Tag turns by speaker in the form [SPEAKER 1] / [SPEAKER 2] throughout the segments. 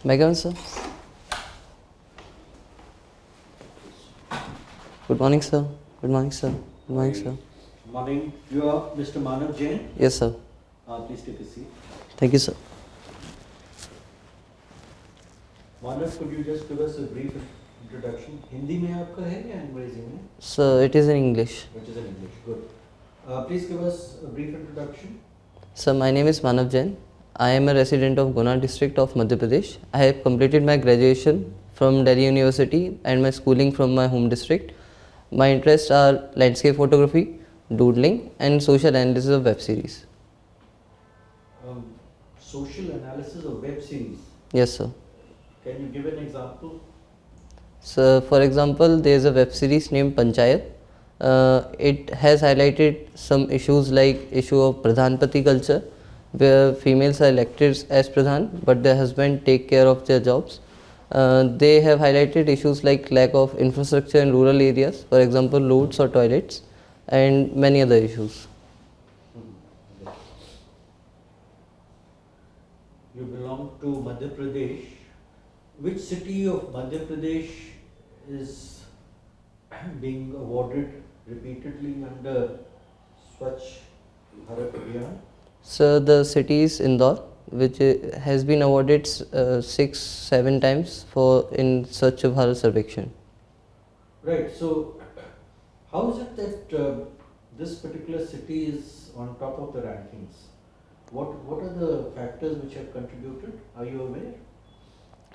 [SPEAKER 1] May I come in, sir? Good morning, sir. Good morning, sir. Good morning, sir.
[SPEAKER 2] Morning. You are Mr. MANAV JAIN?
[SPEAKER 1] Yes, sir.
[SPEAKER 2] Please take a seat.
[SPEAKER 1] Thank you, sir.
[SPEAKER 2] MANAV, could you just give us a brief introduction? Hindi mein aapka hai ya Angrezi mein?
[SPEAKER 1] Sir, it is in English.
[SPEAKER 2] Which is in English. Good. Please give us a brief introduction.
[SPEAKER 1] Sir, my name is Manav Jain. I am a resident of Guna district of Madhya Pradesh. I have completed my graduation from Delhi University and my schooling from my home district. My interests are landscape photography, doodling and social analysis of web series.
[SPEAKER 2] Social analysis of web series.
[SPEAKER 1] Yes, sir.
[SPEAKER 2] Can you give an example?
[SPEAKER 1] So, for example, there is a web series named Panchayat. It has highlighted some issues like issue of Pradhanpati culture, where females are elected as Pradhan, but their husband take care of their jobs. They have highlighted issues like lack of infrastructure in rural areas, for example, roads or toilets, and many other issues.
[SPEAKER 2] You belong to Madhya Pradesh. Which city of Madhya Pradesh is being awarded repeatedly under Swachh Bharat Abhiyan?
[SPEAKER 1] So the city is Indore, which has been awarded 6-7 times for in Swachh Bharat Sarvekshan.
[SPEAKER 2] Right. So, how is it that this particular city is on top of the rankings? What are the factors which have contributed? Are you aware?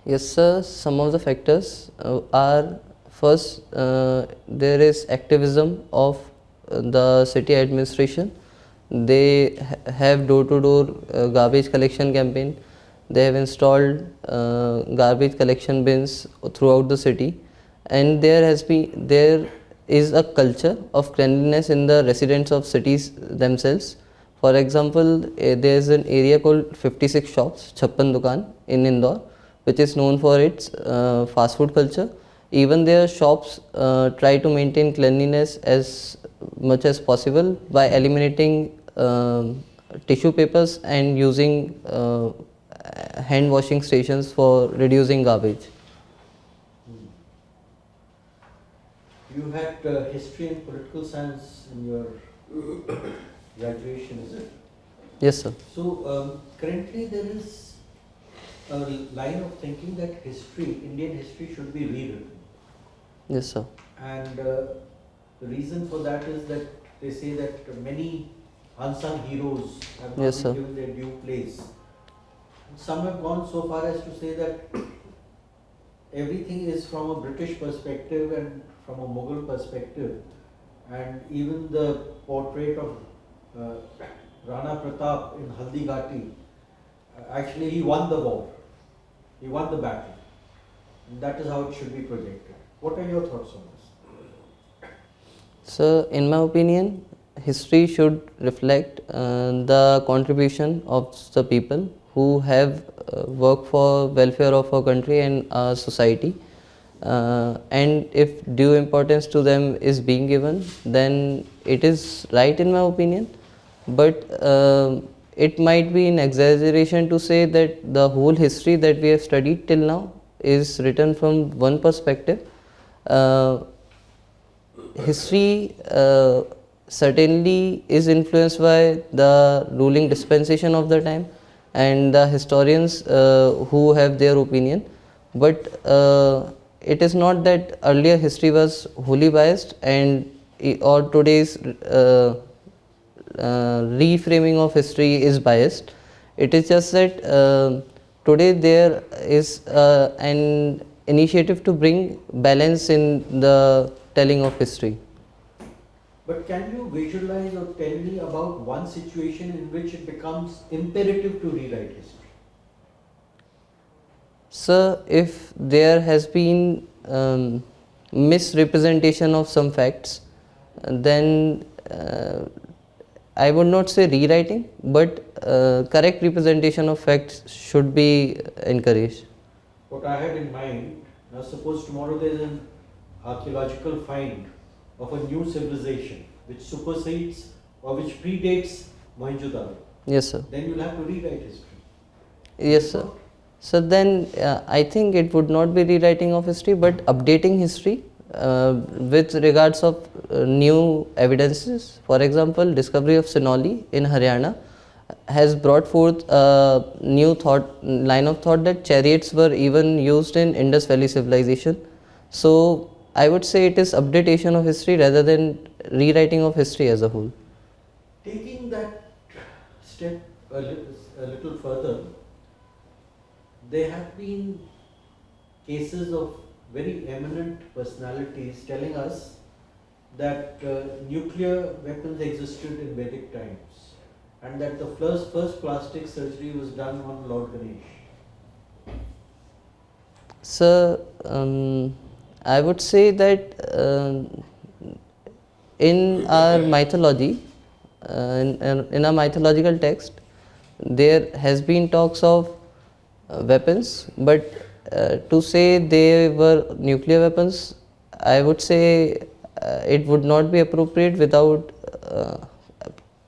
[SPEAKER 1] Yes, sir. Some of the factors are first, there is activism of the city administration. They have door-to-door garbage collection campaign. They have installed garbage collection bins throughout the city, and there is a culture of cleanliness in the residents of cities themselves. For example, there is an area called 56 shops, Chappan Dukan in Indore, which is known for its fast food culture. Even their shops try to maintain cleanliness as much as possible by eliminating tissue papers and using hand washing stations for reducing garbage.
[SPEAKER 2] You had history and political science in your graduation, is it?
[SPEAKER 1] Yes, sir.
[SPEAKER 2] So currently there is a line of thinking that Indian history should be rewritten.
[SPEAKER 1] Yes, sir.
[SPEAKER 2] And the reason for that is that they say that many unsung heroes have not
[SPEAKER 1] Yes,
[SPEAKER 2] been
[SPEAKER 1] sir.
[SPEAKER 2] given their due place. Some have gone so far as to say that everything is from a British perspective and from a Mughal perspective, and even the portrait of Rana Pratap in Haldi Ghati, actually he won the war, he won the battle, and that is how it should be projected. What are your thoughts on this?
[SPEAKER 1] So, in my opinion, history should reflect the contribution of the people who have worked for welfare of our country and our society. And if due importance to them is being given, then it is right in my opinion. But it might be an exaggeration to say that the whole history that we have studied till now is written from one perspective. History certainly is influenced by the ruling dispensation of the time and the historians who have their opinion, but it is not that earlier history was wholly biased and or today's reframing of history is biased. It is just that today there is an initiative to bring balance in the telling of history.
[SPEAKER 2] But can you visualize or tell me about one situation in which it becomes imperative to rewrite history?
[SPEAKER 1] Sir, if there has been misrepresentation of some facts, then I would not say rewriting, but correct representation of facts should be encouraged.
[SPEAKER 2] What I had in mind, now suppose tomorrow there is an archaeological find of a new civilization which supersedes or which predates Mohenjo-daro.
[SPEAKER 1] Yes, sir.
[SPEAKER 2] Then you will have to rewrite history.
[SPEAKER 1] Yes, sir. So then I think it would not be rewriting of history but updating history with regards of new evidences. For example, discovery of Sinoli in Haryana has brought forth a new line of thought that chariots were even used in Indus Valley civilization. So I would say it is updatation of history rather than rewriting of history as a whole.
[SPEAKER 2] Taking that step a little further, there have been cases of very eminent personalities telling us that nuclear weapons existed in Vedic times and that the first plastic surgery was done on Lord Ganesh.
[SPEAKER 1] So I would say that in our mythology, in our mythological text, there has been talks of weapons, but to say they were nuclear weapons, I would say it would not be appropriate without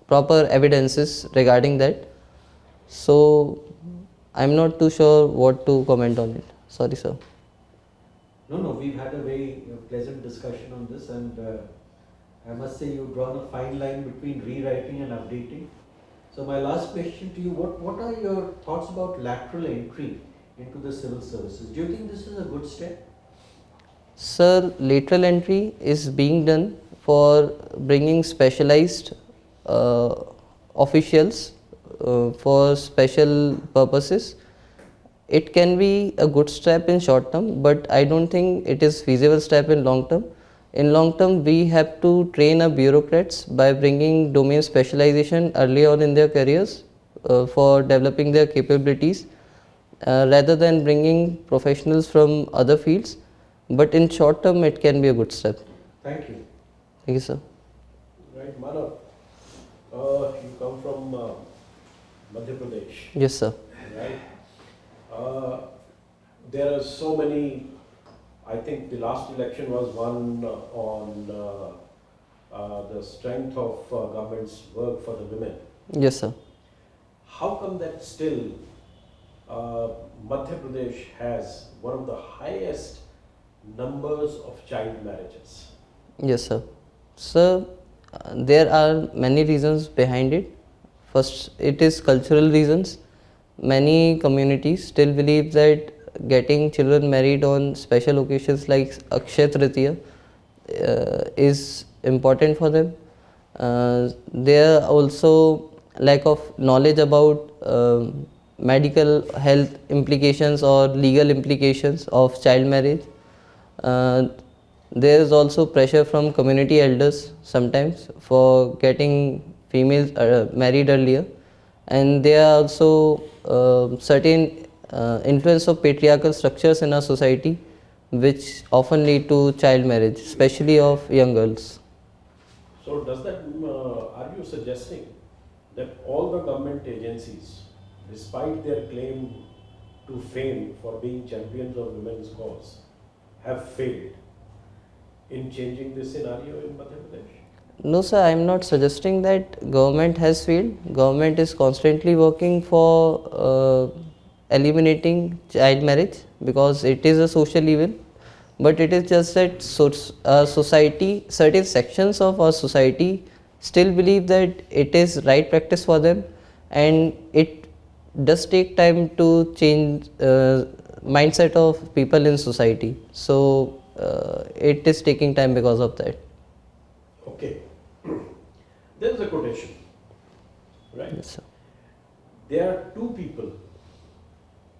[SPEAKER 1] proper evidences regarding that. So I'm not too sure what to comment on it. Sorry, sir.
[SPEAKER 2] No, we've had a very pleasant discussion on this, and I must say you've drawn a fine line between rewriting and updating. So my last question to you, what are your thoughts about lateral entry into the civil services? Do you think this is a good step?
[SPEAKER 1] Sir, lateral entry is being done for bringing specialized officials for special purposes. It can be a good step in short term, but I don't think it is feasible step in long term. In long term, we have to train our bureaucrats by bringing domain specialization early on in their careers for developing their capabilities rather than bringing professionals from other fields. But in short term, it can be a good step.
[SPEAKER 2] Thank you.
[SPEAKER 1] Thank you, sir.
[SPEAKER 3] Right, Manav, you come from Madhya Pradesh,
[SPEAKER 1] Yes, sir.
[SPEAKER 3] right? There are so many, I think the last election was one on the strength of government's work for the women.
[SPEAKER 1] Yes, sir.
[SPEAKER 3] How come that still Madhya Pradesh has one of the highest numbers of child marriages?
[SPEAKER 1] Yes, sir. Sir, there are many reasons behind it. First, it is cultural reasons. Many communities still believe that getting children married on special occasions like Akshaya Tritiya is important for them. There are also lack of knowledge about medical health implications or legal implications of child marriage. There is also pressure from community elders sometimes for getting females married earlier, and there are also certain influence of patriarchal structures in our society which often lead to child marriage, especially of young girls.
[SPEAKER 3] So does that, are you suggesting that all the government agencies, despite their claim to fame for being champions of women's cause, have failed in changing this scenario in Madhya Pradesh?
[SPEAKER 1] No, sir, I am not suggesting that government has failed. Government is constantly working for eliminating child marriage because it is a social evil. But it is just that society, certain sections of our society still believe that it is right practice for them, and it does take time to change mindset of people in society. So it is taking time because of that.
[SPEAKER 3] Okay. There is a quotation, right?
[SPEAKER 1] Yes, sir.
[SPEAKER 3] There are two people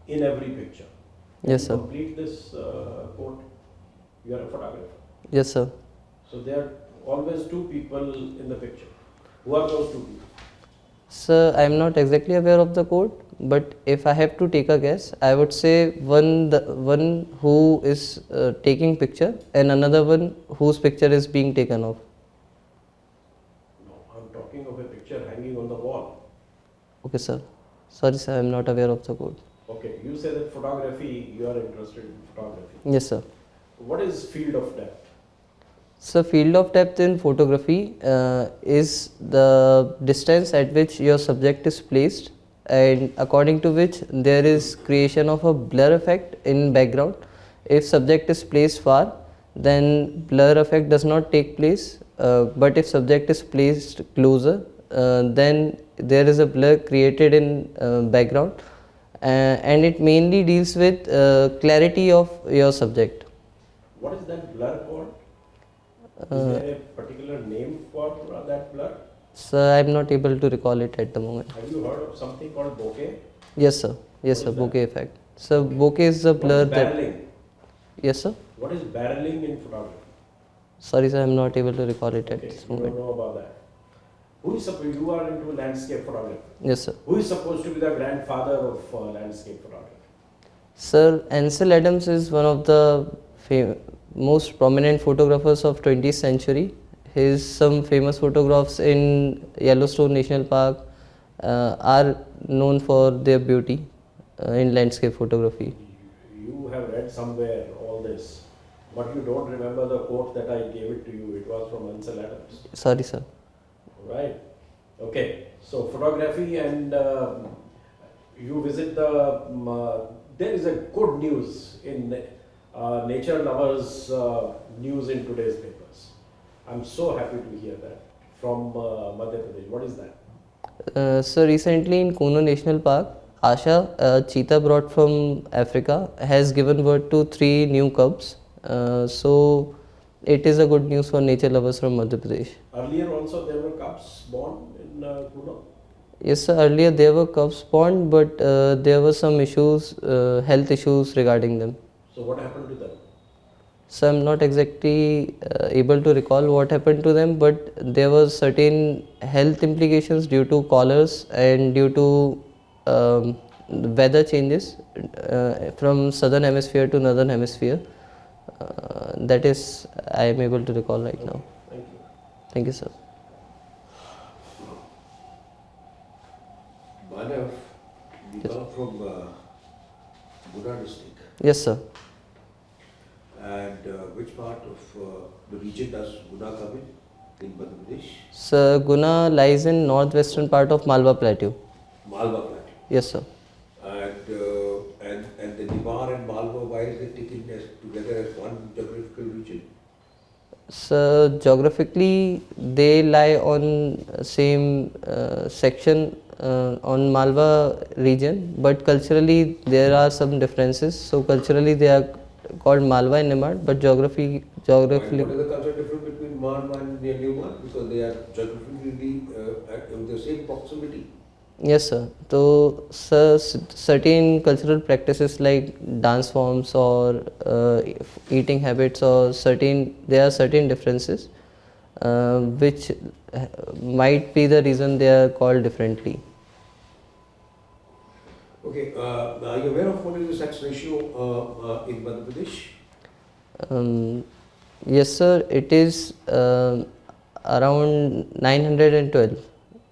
[SPEAKER 3] in every picture.
[SPEAKER 1] Yes, sir.
[SPEAKER 3] Complete this quote. You are a photographer.
[SPEAKER 1] Yes, sir.
[SPEAKER 3] So there are always two people in the picture. Who are those two people?
[SPEAKER 1] Sir, I am not exactly aware of the quote, but if I have to take a guess, I would say one who is taking picture and another one whose picture is being taken off.
[SPEAKER 3] No, I'm talking of a picture hanging on the wall.
[SPEAKER 1] Okay, sir. Sorry, sir, I am not aware of the quote.
[SPEAKER 3] Okay, you say that photography, you are interested in photography.
[SPEAKER 1] Yes, sir.
[SPEAKER 3] What is field of depth?
[SPEAKER 1] So, field of depth in photography is the distance at which your subject is placed and according to which there is creation of a blur effect in background. If subject is placed far, then blur effect does not take place, but if subject is placed closer, then there is a blur created in background, and it mainly deals with clarity of your subject.
[SPEAKER 3] What is that blur called? Is there a particular name for that blur?
[SPEAKER 1] So I am not able to recall it at the moment.
[SPEAKER 3] Have you heard of something called bokeh?
[SPEAKER 1] Yes, sir. Yes,
[SPEAKER 3] What
[SPEAKER 1] sir.
[SPEAKER 3] is that?
[SPEAKER 1] Bokeh effect. So bokeh is the
[SPEAKER 3] What
[SPEAKER 1] blur
[SPEAKER 3] is
[SPEAKER 1] that.
[SPEAKER 3] barreling?
[SPEAKER 1] Yes, sir.
[SPEAKER 3] What is barreling in photography?
[SPEAKER 1] Sorry, sir. I am not able to recall it at
[SPEAKER 3] Okay,
[SPEAKER 1] this
[SPEAKER 3] you don't
[SPEAKER 1] moment.
[SPEAKER 3] know about that. Who is supposed? You are into landscape photography.
[SPEAKER 1] Yes, sir.
[SPEAKER 3] Who is supposed to be the grandfather of landscape photography?
[SPEAKER 1] Sir, Ansel Adams is one of the most prominent photographers of 20th century. His some famous photographs in Yellowstone National Park are known for their beauty in landscape photography.
[SPEAKER 3] You have read somewhere all this, but you don't remember the quote that I gave it to you. It was from Ansel Adams.
[SPEAKER 1] Sorry, sir.
[SPEAKER 3] Right. Okay. So photography and you visit the. There is a good news in nature lovers news in today's papers. I'm so happy to hear that from Madhya Pradesh. What is that?
[SPEAKER 1] So recently in Kuno National Park, Asha, a cheetah brought from Africa, has given birth to 3 new cubs. So it is a good news for nature lovers from Madhya Pradesh.
[SPEAKER 3] Earlier also there were cubs born in Kuno.
[SPEAKER 1] Yes, sir. Earlier there were cubs born, but there were some issues, health issues regarding them.
[SPEAKER 3] So what happened to them?
[SPEAKER 1] So I'm not exactly able to recall what happened to them, but there were certain health implications due to collars and due to weather changes from southern hemisphere to northern hemisphere. That is, I am able to recall right now.
[SPEAKER 3] Thank you.
[SPEAKER 1] Thank you, sir.
[SPEAKER 4] Manav, we come from Guna district,
[SPEAKER 1] Yes, sir.
[SPEAKER 4] and which part of the region does Guna come in Madhya Pradesh?
[SPEAKER 1] So Guna lies in northwestern part of Malwa Plateau.
[SPEAKER 4] Malwa Plateau.
[SPEAKER 1] Yes, sir.
[SPEAKER 4] And the Nivar and Malwa, why is it taken as together as one geographical region?
[SPEAKER 1] So geographically they lie on same section on Malwa region, but culturally there are some differences. So culturally they are called Malwa and Nimar, but geographically.
[SPEAKER 4] What is the cultural difference between Malwa and Nivar? Because they are geographically in the same proximity.
[SPEAKER 1] Yes, sir. So certain cultural practices like dance forms or eating habits or there are certain differences which might be the reason they are called differently.
[SPEAKER 4] Okay, are you aware of what is the sex ratio in Madhya Pradesh?
[SPEAKER 1] Yes, sir. It is around 912.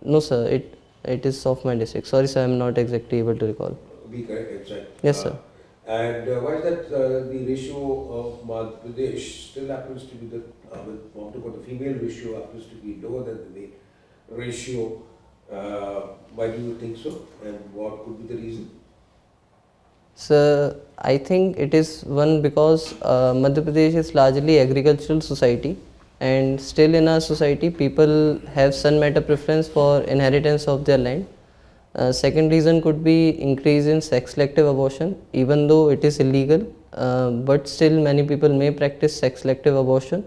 [SPEAKER 1] No, sir. It is of my district. Sorry, sir. I am not exactly able to recall.
[SPEAKER 4] Be correct, exact.
[SPEAKER 1] Yes, sir.
[SPEAKER 4] And why is that the ratio of Madhya Pradesh still happens to be the female ratio happens to be lower than the male ratio? Why do you think so? And what could be the reason?
[SPEAKER 1] So I think it is one because Madhya Pradesh is largely agricultural society, and still in our society people have son matter preference for inheritance of their land. Second reason could be increase in sex selective abortion, even though it is illegal, but still many people may practice sex selective abortion.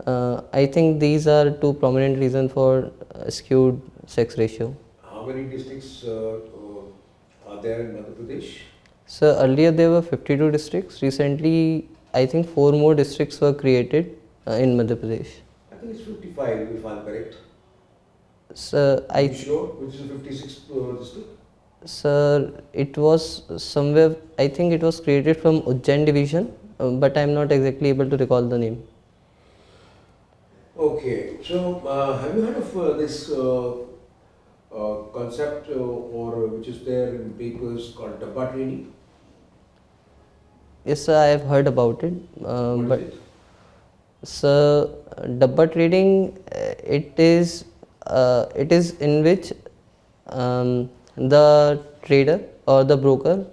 [SPEAKER 1] I think these are 2 prominent reasons for skewed sex ratio.
[SPEAKER 4] How many districts are there in Madhya Pradesh?
[SPEAKER 1] So earlier there were 52 districts. Recently I think 4 more districts were created in Madhya Pradesh.
[SPEAKER 4] I think it's 55 if I'm correct.
[SPEAKER 1] So
[SPEAKER 4] Are you sure? Which is the 56th district?
[SPEAKER 1] Sir, it was somewhere, I think it was created from Ujjain division, but I am not exactly able to recall the name.
[SPEAKER 4] Okay, so have you heard of this concept or which is there in papers called Dabba training?
[SPEAKER 1] Yes, sir, I have heard about it.
[SPEAKER 4] What
[SPEAKER 1] But
[SPEAKER 4] is it?
[SPEAKER 1] sir, Dabba trading, it is in which the trader or the broker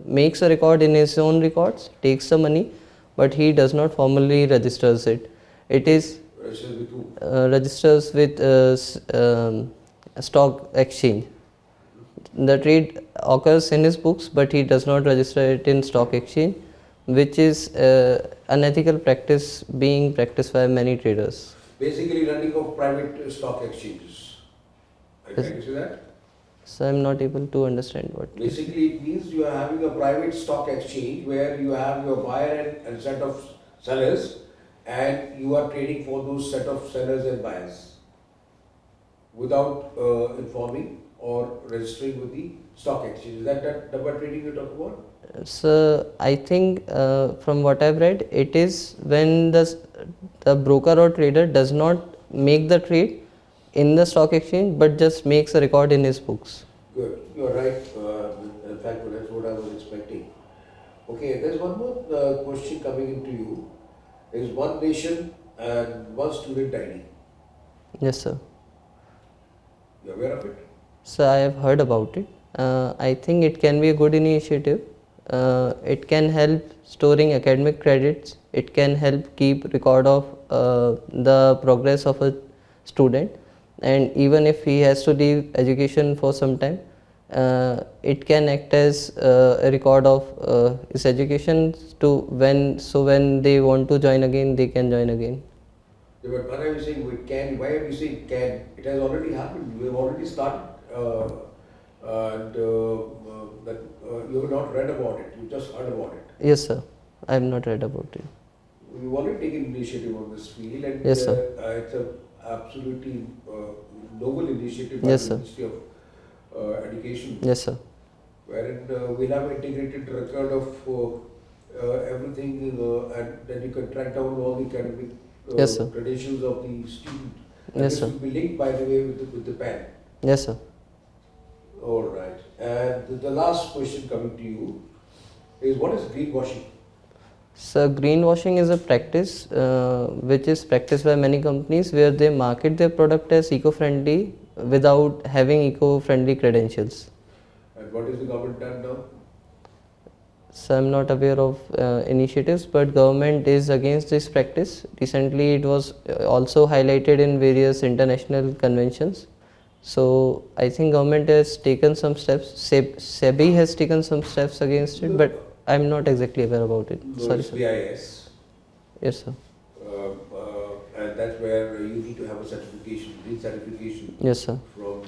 [SPEAKER 1] makes a record in his own records, takes the money, but he does not formally registers it. It is
[SPEAKER 4] Registers with who?
[SPEAKER 1] registers with stock exchange. The trade occurs in his books, but he does not register it in stock exchange, which is unethical practice being practiced by many traders.
[SPEAKER 4] Basically running of private stock exchanges. I
[SPEAKER 1] Yes.
[SPEAKER 4] can you say that?
[SPEAKER 1] So I'm not able to understand what.
[SPEAKER 4] Basically, it means you are having a private stock exchange where you have your buyer and set of sellers, and you are trading for those set of sellers and buyers without informing or registering with the stock exchange. Is that double trading you talk about?
[SPEAKER 1] So I think from what I've read, it is when the broker or trader does not make the trade in the stock exchange, but just makes a record in his books.
[SPEAKER 4] Good, you are right. In fact, that's what I was expecting. Okay, there's one more question coming into you. There is one nation and one student ID.
[SPEAKER 1] Yes, sir.
[SPEAKER 4] You are aware of it?
[SPEAKER 1] So I have heard about it. I think it can be a good initiative. It can help storing academic credits. It can help keep record of the progress of a student, and even if he has to leave education for some time, it can act as a record of his education to when they want to join again, they can join again.
[SPEAKER 4] Yeah, but when I was saying it can, why are we saying can? It has already happened. We have already started. And that you have not read about it. You just heard about it.
[SPEAKER 1] Yes, sir. I have not read about it.
[SPEAKER 4] We've already taken initiative on this field, and
[SPEAKER 1] Yes, sir.
[SPEAKER 4] It's a absolutely noble initiative by
[SPEAKER 1] Yes,
[SPEAKER 4] the
[SPEAKER 1] sir.
[SPEAKER 4] Ministry of Education,
[SPEAKER 1] Yes, sir.
[SPEAKER 4] wherein we'll have an integrated record of everything, and then you can track down all the academic
[SPEAKER 1] Yes, sir.
[SPEAKER 4] credentials of the student. And
[SPEAKER 1] Yes,
[SPEAKER 4] this
[SPEAKER 1] sir.
[SPEAKER 4] will be linked, by the way, with the PAN.
[SPEAKER 1] Yes, sir.
[SPEAKER 4] All right. And the last question coming to you is, what is greenwashing?
[SPEAKER 1] So greenwashing is a practice which is practiced by many companies where they market their product as eco-friendly without having eco-friendly credentials.
[SPEAKER 4] And what is the government done now?
[SPEAKER 1] So I'm not aware of initiatives, but government is against this practice. Recently it was also highlighted in various international conventions. So I think government has taken some steps. SEBI has taken some steps against it, but I'm not exactly aware about it.
[SPEAKER 4] No,
[SPEAKER 1] Sorry,
[SPEAKER 4] it's
[SPEAKER 1] sir.
[SPEAKER 4] KPIAS.
[SPEAKER 1] Yes, sir.
[SPEAKER 4] And that's where you need to have a certification, green certification
[SPEAKER 1] Yes, sir.
[SPEAKER 4] from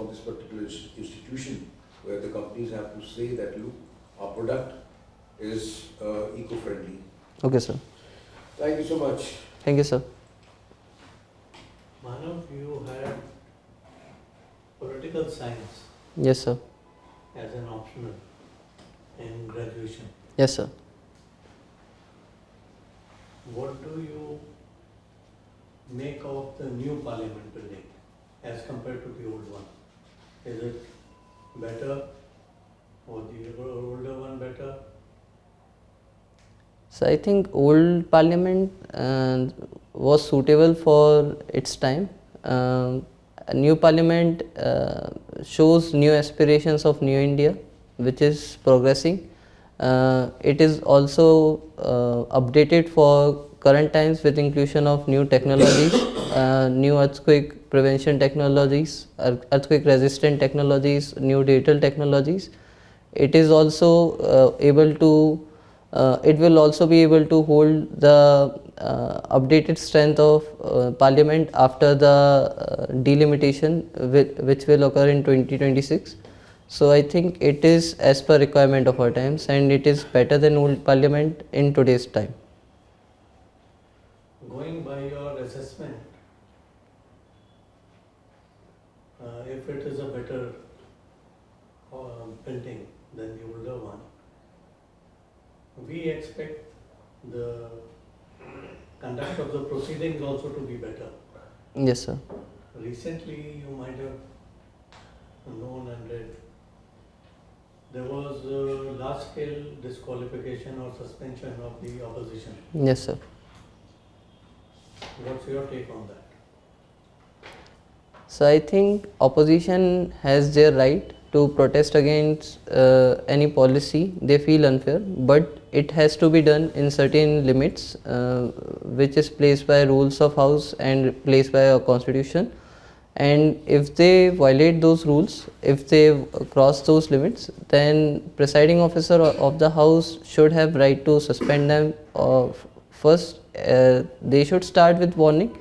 [SPEAKER 4] this particular institution, where the companies have to say that, look, our product is eco-friendly.
[SPEAKER 1] Okay, sir.
[SPEAKER 4] Thank you so much.
[SPEAKER 1] Thank you, sir.
[SPEAKER 2] Manav, you had political science
[SPEAKER 1] Yes, sir.
[SPEAKER 2] as an optional in graduation.
[SPEAKER 1] Yes, sir.
[SPEAKER 2] What do you make of the new parliament building as compared to the old one? Is it better or the older one better?
[SPEAKER 1] So I think old parliament was suitable for its time. A new parliament shows new aspirations of new India, which is progressing. It is also updated for current times with inclusion of new technologies, new earthquake prevention technologies, earthquake resistant technologies, new digital technologies. It is also able to it will also be able to hold the updated strength of parliament after the delimitation which will occur in 2026. So I think it is as per requirement of our times, and it is better than old parliament in today's time.
[SPEAKER 2] Going by your assessment, if it is a better building than the older one, we expect the conduct of the proceedings also to be better.
[SPEAKER 1] Yes, sir.
[SPEAKER 2] Recently, you might have known and read, there was a large-scale disqualification or suspension of the opposition.
[SPEAKER 1] Yes, sir.
[SPEAKER 2] What's your take on that?
[SPEAKER 1] So I think opposition has their right to protest against any policy they feel unfair, but it has to be done in certain limits which is placed by rules of house and placed by our constitution. And if they violate those rules, if they cross those limits, then presiding officer of the house should have right to suspend them. First they should start with warning,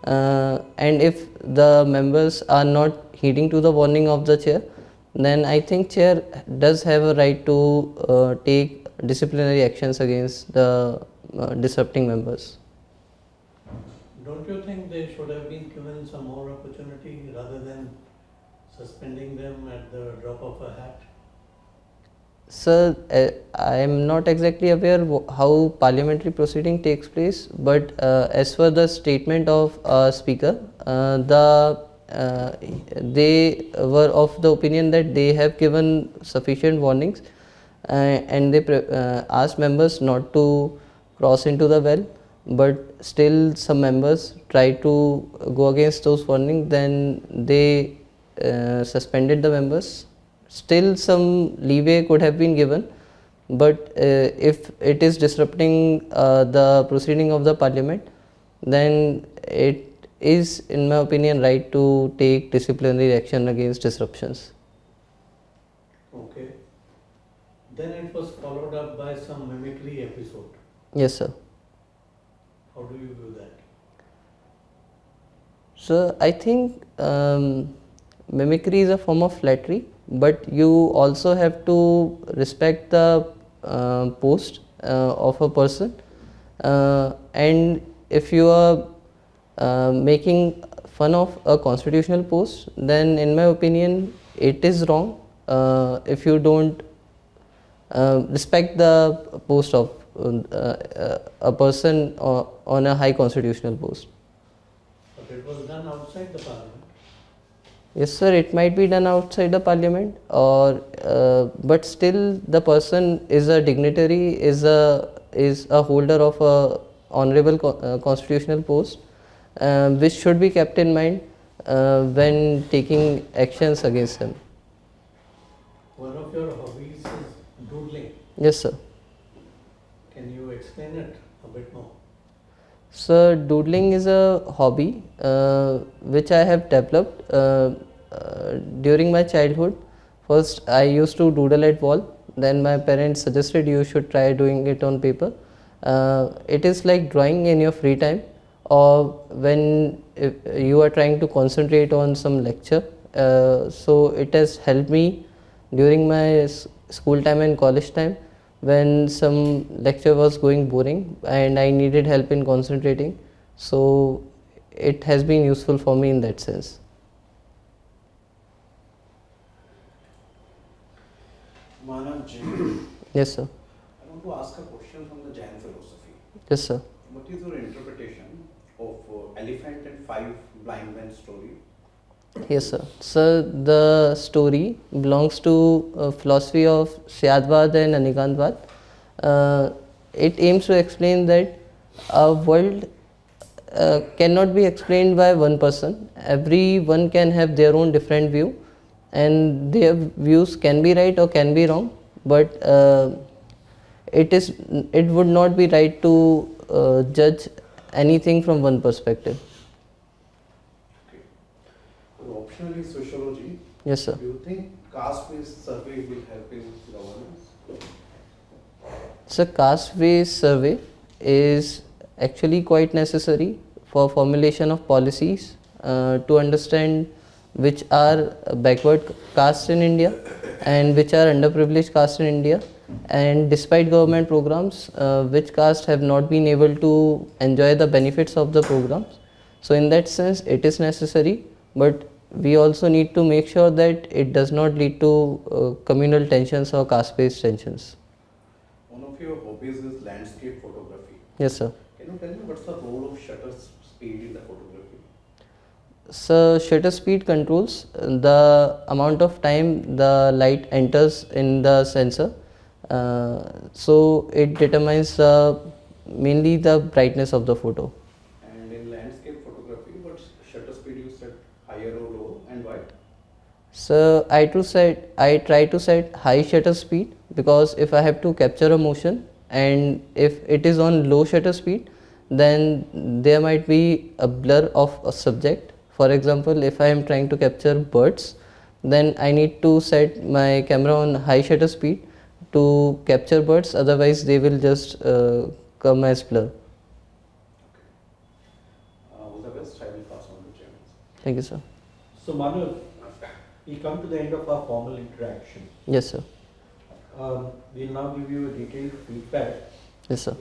[SPEAKER 1] and if the members are not heeding to the warning of the chair, then I think chair does have a right to take disciplinary actions against the disrupting members.
[SPEAKER 2] Don't you think they should have been given some more opportunity rather than suspending them at the drop of a hat?
[SPEAKER 1] Sir, I am not exactly aware how parliamentary proceeding takes place, but as per the statement of speaker, they were of the opinion that they have given sufficient warnings, and they asked members not to cross into the well, but still some members tried to go against those warnings. Then they suspended the members. Still some leeway could have been given, but if it is disrupting the proceeding of the parliament, then it is, in my opinion, right to take disciplinary action against disruptions.
[SPEAKER 2] Okay. Then it was followed up by some mimicry episode.
[SPEAKER 1] Yes, sir.
[SPEAKER 2] How do you view that?
[SPEAKER 1] So I think mimicry is a form of flattery, but you also have to respect the post of a person, and if you are making fun of a constitutional post, then in my opinion it is wrong if you don't respect the post of a person on a high constitutional post.
[SPEAKER 2] But it was done outside the parliament.
[SPEAKER 1] Yes, sir, it might be done outside the parliament, or but still the person is a dignitary, is a holder of a honorable constitutional post, which should be kept in mind when taking actions against them.
[SPEAKER 2] One of your hobbies is doodling.
[SPEAKER 1] Yes, sir.
[SPEAKER 2] Can you explain it a bit more?
[SPEAKER 1] So doodling is a hobby which I have developed during my childhood. First I used to doodle at wall, then my parents suggested you should try doing it on paper. It is like drawing in your free time, or when you are trying to concentrate on some lecture. So it has helped me during my school time and college time, when some lecture was going boring and I needed help in concentrating. So it has been useful for me in that sense.
[SPEAKER 5] Manav ji,
[SPEAKER 1] Yes, sir.
[SPEAKER 5] I want to ask a question from the JAIN philosophy.
[SPEAKER 1] Yes, sir.
[SPEAKER 5] What is your interpretation of elephant and five blind men story?
[SPEAKER 1] Yes, sir. So the story belongs to philosophy of Syadvad and Anikantvad. It aims to explain that a world cannot be explained by one person. Everyone can have their own different view, and their views can be right or can be wrong. But it would not be right to judge anything from one perspective.
[SPEAKER 5] Optionally, sociology.
[SPEAKER 1] Yes, sir.
[SPEAKER 5] Do you think caste-based survey will help in governance?
[SPEAKER 1] So caste-based survey is actually quite necessary for formulation of policies to understand which are backward castes in India and which are underprivileged castes in India, and despite government programs, which castes have not been able to enjoy the benefits of the programs. So in that sense it is necessary, but we also need to make sure that it does not lead to communal tensions or caste-based tensions.
[SPEAKER 5] One of your hobbies is landscape photography.
[SPEAKER 1] Yes, sir.
[SPEAKER 5] Can you tell me what's the role of shutter speed in the photography?
[SPEAKER 1] So shutter speed controls the amount of time the light enters in the sensor. So it determines mainly the brightness of the photo.
[SPEAKER 5] And in landscape photography, what's shutter speed you set, higher or lower?
[SPEAKER 1] So I try to set high shutter speed, because if I have to capture a motion and if it is on low shutter speed, then there might be a blur of a subject. For example, if I am trying to capture birds, then I need to set my camera on high shutter speed to capture birds, otherwise they will just come as blur.
[SPEAKER 5] All the best. I will pass on the chairman.
[SPEAKER 1] Thank you, sir.
[SPEAKER 2] So Manav, we come to the end of our formal interaction.
[SPEAKER 1] Yes, sir.
[SPEAKER 2] We'll now give you a detailed feedback.
[SPEAKER 1] Yes, sir.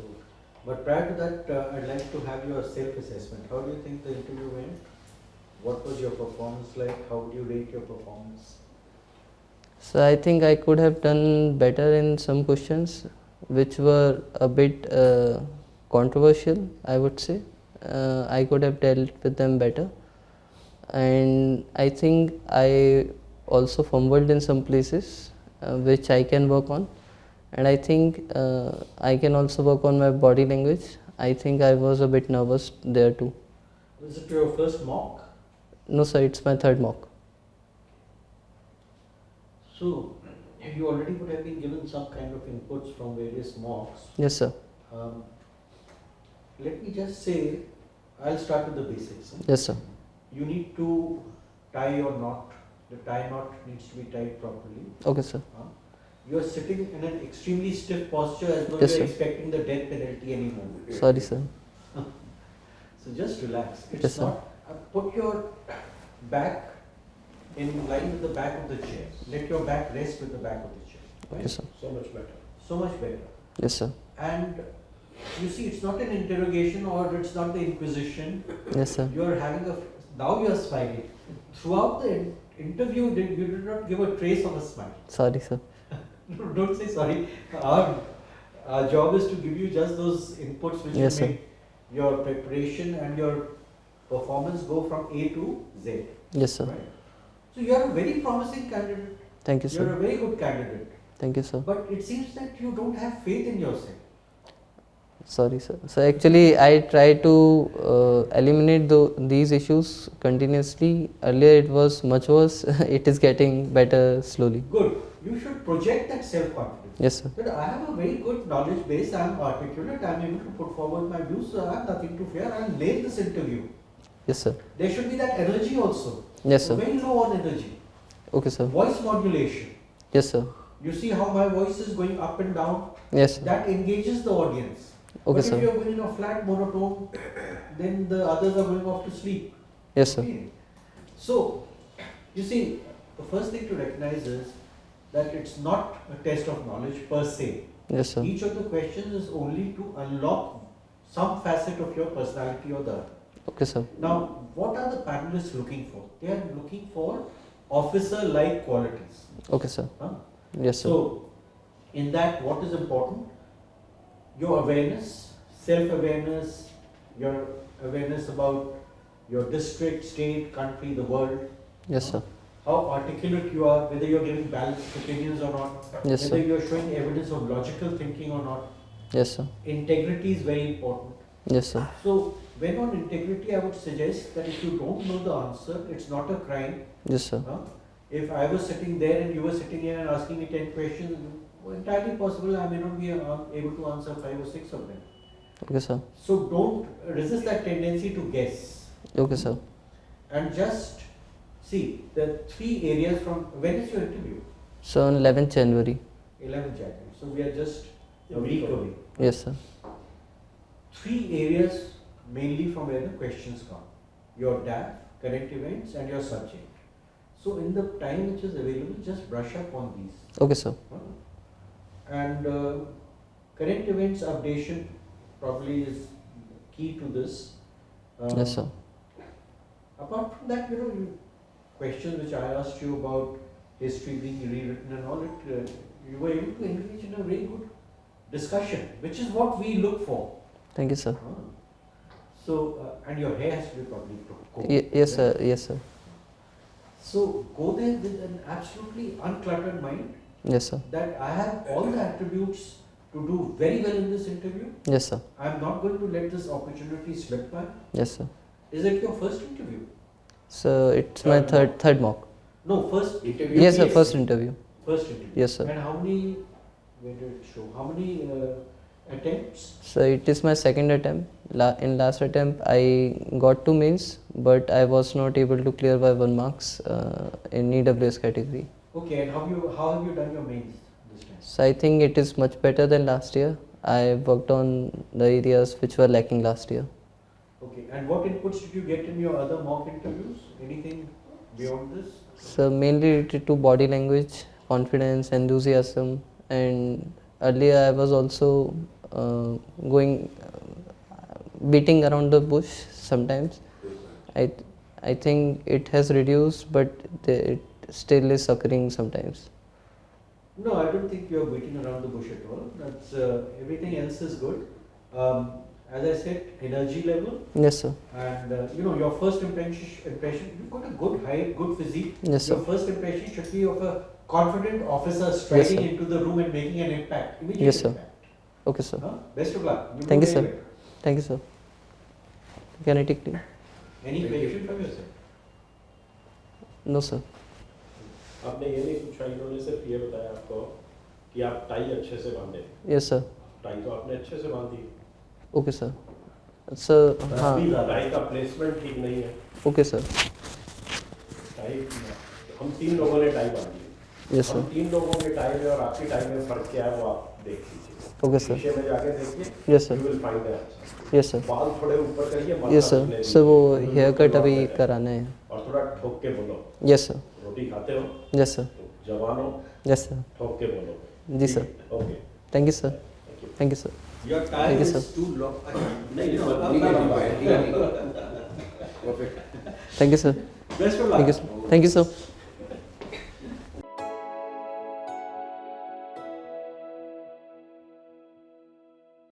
[SPEAKER 2] But prior to that, I'd like to have your self-assessment. How do you think the interview went? What was your performance like? How would you rate your performance?
[SPEAKER 1] So I think I could have done better in some questions which were a bit controversial, I would say. I could have dealt with them better. And I think I also fumbled in some places which I can work on. And I think I can also work on my body language. I think I was a bit nervous there too.
[SPEAKER 2] Was it your first mock?
[SPEAKER 1] No, sir, it's my third mock.
[SPEAKER 2] So, you already would have been given some kind of inputs from various mocks.
[SPEAKER 1] Yes, sir.
[SPEAKER 2] Let me just say, I'll start with the basics.
[SPEAKER 1] Yes, sir.
[SPEAKER 2] You need to tie your knot. The tie knot needs to be tied properly.
[SPEAKER 1] Okay, sir.
[SPEAKER 2] You are sitting in an extremely stiff posture as though
[SPEAKER 1] Yes,
[SPEAKER 2] you are
[SPEAKER 1] sir.
[SPEAKER 2] expecting the death penalty any moment.
[SPEAKER 1] Sorry, sir.
[SPEAKER 2] So just relax. It's
[SPEAKER 1] Yes, sir.
[SPEAKER 2] not. Put your back in line with the back of the chair. Let your back rest with the back of the chair.
[SPEAKER 1] Yes, sir.
[SPEAKER 3] So much better.
[SPEAKER 2] So much better.
[SPEAKER 1] Yes, sir.
[SPEAKER 2] And you see, it's not an interrogation or it's not the inquisition.
[SPEAKER 1] Yes, sir.
[SPEAKER 2] You are having a. Now you are smiling. Throughout the interview, you did not give a trace of a smile.
[SPEAKER 1] Sorry, sir.
[SPEAKER 2] Don't say sorry. Our job is to give you just those inputs which
[SPEAKER 1] Yes,
[SPEAKER 2] will
[SPEAKER 1] sir.
[SPEAKER 2] make your preparation and your performance go from A to Z.
[SPEAKER 1] Yes, sir.
[SPEAKER 2] Right? So you are a very promising candidate.
[SPEAKER 1] Thank you,
[SPEAKER 2] You are
[SPEAKER 1] sir.
[SPEAKER 2] a very good candidate.
[SPEAKER 1] Thank you, sir.
[SPEAKER 2] But it seems that you don't have faith in yourself.
[SPEAKER 1] Sorry, sir. So actually, I try to eliminate these issues continuously. Earlier, it was much worse. It is getting better slowly.
[SPEAKER 2] Good. You should project that self-confidence.
[SPEAKER 1] Yes, sir.
[SPEAKER 2] That I have a very good knowledge base, I am articulate, I am able to put forward my views, so I have nothing to fear, I will nail this interview.
[SPEAKER 1] Yes, sir.
[SPEAKER 2] There should be that energy also.
[SPEAKER 1] Yes, sir.
[SPEAKER 2] Very low on energy.
[SPEAKER 1] Okay, sir.
[SPEAKER 2] Voice modulation.
[SPEAKER 1] Yes, sir.
[SPEAKER 2] You see how my voice is going up and down?
[SPEAKER 1] Yes, sir.
[SPEAKER 2] That engages the audience.
[SPEAKER 1] Okay,
[SPEAKER 2] But
[SPEAKER 1] sir.
[SPEAKER 2] if you are going in a flat monotone, then the others are going off to sleep.
[SPEAKER 1] Yes, sir.
[SPEAKER 2] Okay. So, you see, the first thing to recognize is that it's not a test of knowledge per se.
[SPEAKER 1] Yes, sir.
[SPEAKER 2] Each of the questions is only to unlock some facet of your personality or the other.
[SPEAKER 1] Okay, sir.
[SPEAKER 2] Now, what are the panelists looking for? They are looking for officer-like qualities.
[SPEAKER 1] Okay, sir.
[SPEAKER 2] Huh?
[SPEAKER 1] Yes, sir.
[SPEAKER 2] So, in that, what is important? Your awareness, self-awareness, your awareness about your district, state, country, the world.
[SPEAKER 1] Yes, sir.
[SPEAKER 2] How articulate you are, whether you are giving balanced opinions or not,
[SPEAKER 1] Yes,
[SPEAKER 2] whether
[SPEAKER 1] sir.
[SPEAKER 2] you are showing evidence of logical thinking or not.
[SPEAKER 1] Yes, sir.
[SPEAKER 2] Integrity is very important.
[SPEAKER 1] Yes, sir.
[SPEAKER 2] So, when on integrity, I would suggest that if you don't know the answer, it's not a crime.
[SPEAKER 1] Yes, sir.
[SPEAKER 2] If I was sitting there and you were sitting here and asking me 10 questions, entirely possible I may not be able to answer 5 or 6 of them.
[SPEAKER 1] Okay, sir.
[SPEAKER 2] So don't resist that tendency to guess.
[SPEAKER 1] Okay, sir.
[SPEAKER 2] And just see the 3 areas from, when is your interview?
[SPEAKER 1] So on 11th January.
[SPEAKER 2] 11th January. So we are just a week away.
[SPEAKER 1] Yes, sir.
[SPEAKER 2] 3 areas mainly from where the questions come. Your DAF, current events and your subject. So in the time which is available, just brush up on these.
[SPEAKER 1] Okay, sir.
[SPEAKER 2] And current events updation probably is key to this.
[SPEAKER 1] Yes, sir.
[SPEAKER 2] Apart from that, questions which I asked you about history being rewritten and all, you were able to engage in a very good discussion, which is what we look for.
[SPEAKER 1] Thank you, sir.
[SPEAKER 2] So, and your hair has to be probably combed.
[SPEAKER 1] Yes, sir. Yes, sir.
[SPEAKER 2] So, go there with an absolutely uncluttered mind
[SPEAKER 1] Yes, sir.
[SPEAKER 2] that I have all the attributes to do very well in this interview.
[SPEAKER 1] Yes, sir.
[SPEAKER 2] I am not going to let this opportunity slip by.
[SPEAKER 1] Yes, sir.
[SPEAKER 2] Is it your first interview?
[SPEAKER 1] So it's my third mock.
[SPEAKER 2] No, first interview.
[SPEAKER 1] Yes, sir.
[SPEAKER 2] UPSC.
[SPEAKER 1] First interview.
[SPEAKER 2] First interview.
[SPEAKER 1] Yes, sir.
[SPEAKER 2] And how many? Where did it show? How many attempts?
[SPEAKER 1] So it is my second attempt. In last attempt, I got 2 mains, but I was not able to clear by 1 marks in EWS category.
[SPEAKER 2] Okay, and how have you done your mains this time?
[SPEAKER 1] So I think it is much better than last year. I worked on the areas which were lacking last year.
[SPEAKER 2] Okay, and what inputs did you get in your other mock interviews? Anything beyond this?
[SPEAKER 1] So mainly related to body language, confidence, enthusiasm, and earlier I was also beating around the bush sometimes. I think it has reduced, but it still is occurring sometimes.
[SPEAKER 2] No, I don't think you're beating around the bush at all. That's everything else is good. As I said, energy level
[SPEAKER 1] Yes, sir.
[SPEAKER 2] and your first impression. You've got a good height, good physique.
[SPEAKER 1] Yes,
[SPEAKER 2] Your
[SPEAKER 1] sir.
[SPEAKER 2] first impression should be of a confident officer striding
[SPEAKER 1] sir.
[SPEAKER 2] into the room and making an impact. Immediate
[SPEAKER 1] Yes, sir.
[SPEAKER 2] impact.
[SPEAKER 1] Okay, sir.
[SPEAKER 2] Huh? Best of luck. You
[SPEAKER 1] Thank
[SPEAKER 2] do
[SPEAKER 1] you,
[SPEAKER 2] very
[SPEAKER 1] sir.
[SPEAKER 2] well.
[SPEAKER 1] Thank you, sir. Can I take leave?
[SPEAKER 2] Any
[SPEAKER 4] Thank you.
[SPEAKER 2] question from yourself?
[SPEAKER 1] No, sir.
[SPEAKER 3] आपने ये नहीं पूछा, इन्होंने सिर्फ ये बताया आपको कि आप टाई अच्छे से बांधे।
[SPEAKER 1] Yes, sir.
[SPEAKER 3] टाई तो आपने अच्छे से बांधी,
[SPEAKER 1] Okay, sir. Sir, हाँ.
[SPEAKER 3] टाई का प्लेसमेंट ठीक नहीं है।
[SPEAKER 1] Okay, sir.
[SPEAKER 3] टाई हम 3 लोगों ने टाई बांधी।
[SPEAKER 1] Yes, sir.
[SPEAKER 3] हम 3 लोगों के टाई में और आपकी टाई में फर्क क्या है वो आप देख लीजिए।
[SPEAKER 1] Okay, sir.
[SPEAKER 3] शीशे में जाके देखिए।
[SPEAKER 1] Yes, sir.
[SPEAKER 3] You will find the answer।
[SPEAKER 1] Yes, sir.
[SPEAKER 3] बाल थोड़े ऊपर करिए। माथा
[SPEAKER 1] Yes, sir.
[SPEAKER 3] निकले
[SPEAKER 1] सर वो
[SPEAKER 3] नीचे।
[SPEAKER 1] हेयर कट अभी
[SPEAKER 3] बिल्कुल
[SPEAKER 1] कराना है.
[SPEAKER 3] और थोड़ा ठोक के बोलो।
[SPEAKER 1] Yes, sir.
[SPEAKER 3] रोटी खाते हो?
[SPEAKER 1] Yes, sir.
[SPEAKER 3] जवान हो?
[SPEAKER 1] Yes, sir.
[SPEAKER 3] ठोक के बोलो।
[SPEAKER 1] जी, sir.
[SPEAKER 3] Okay.
[SPEAKER 1] Thank you, sir.
[SPEAKER 3] Thank you.
[SPEAKER 1] Thank you, sir.
[SPEAKER 2] Your tie
[SPEAKER 1] Thank you,
[SPEAKER 2] is
[SPEAKER 1] sir.
[SPEAKER 2] too long.
[SPEAKER 3] नहीं
[SPEAKER 4] Perfect.
[SPEAKER 1] Thank you, sir.
[SPEAKER 2] Best of luck.
[SPEAKER 1] Thank you, sir. Thank you, sir.